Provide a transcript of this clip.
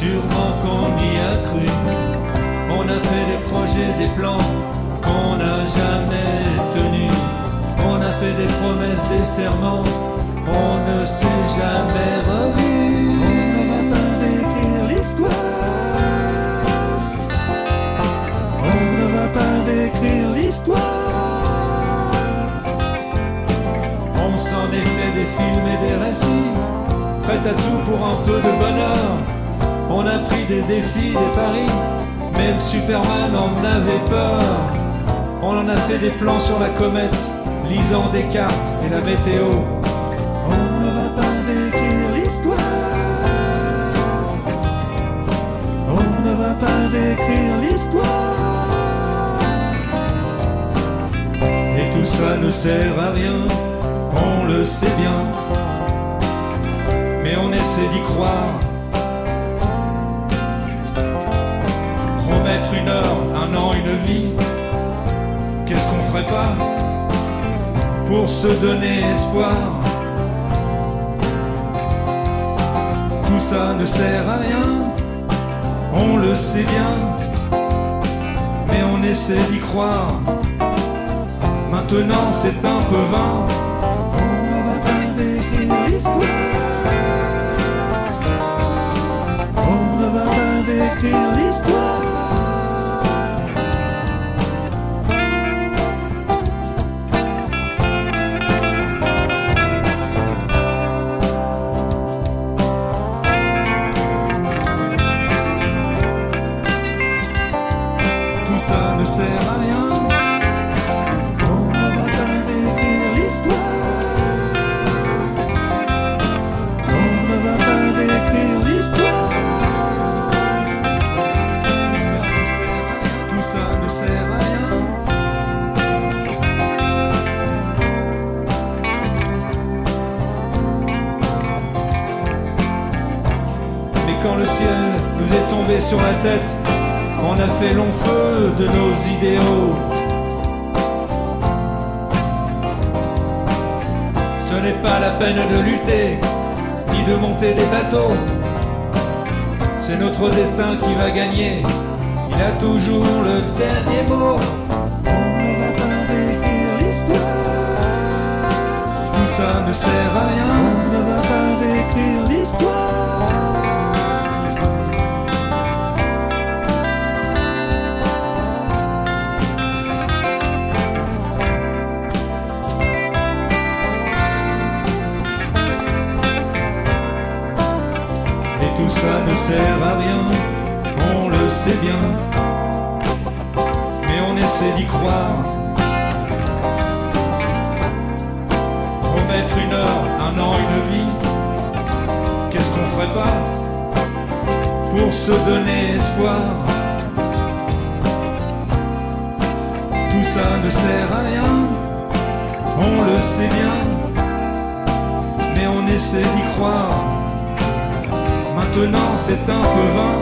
sûrement qu'on y a cru. On a fait des projets, des plans qu'on n'a jamais tenus. On a fait des promesses, des serments, on ne s'est jamais revu. On ne va pas réécrire l'histoire. On ne va pas réécrire l'histoire. On s'en est fait des films et des récits, prêt à tout pour un peu de bonheur. On a pris des défis, des paris, même Superman en avait peur. On en a fait des plans sur la comète, lisant des cartes et la météo. On ne va pas réécrire l'histoire. On ne va pas réécrire l'histoire. Et tout ça ne sert à rien, on le sait bien, mais on essaie d'y croire. Promettre une heure, un an, une vie, qu'est-ce qu'on ferait pas pour se donner espoir? Tout ça ne sert à rien, on le sait bien, mais on essaie d'y croire. Maintenant c'est un peu vain. On ne va pas réécrire l'histoire. On ne va pas réécrire l'histoire. Ça ne sert à rien. On ne va pas réécrire l'histoire. On ne va pas réécrire l'histoire. Tout ça ne sert à rien. Mais quand le ciel nous est tombé sur la tête, on a fait long feu de nos idéaux. Ce n'est pas la peine de lutter, ni de monter des bateaux. C'est notre destin qui va gagner, il a toujours le dernier mot. On ne va pas réécrire l'histoire. Tout ça ne sert à rien. On ne va pas réécrire l'histoire. Tout ça ne sert à rien, on le sait bien, mais on essaie d'y croire. Promettre une heure, un an, une vie, qu'est-ce qu'on ferait pas pour se donner espoir? Tout ça ne sert à rien, on le sait bien, mais on essaie d'y croire. Maintenant c'est un peu vain.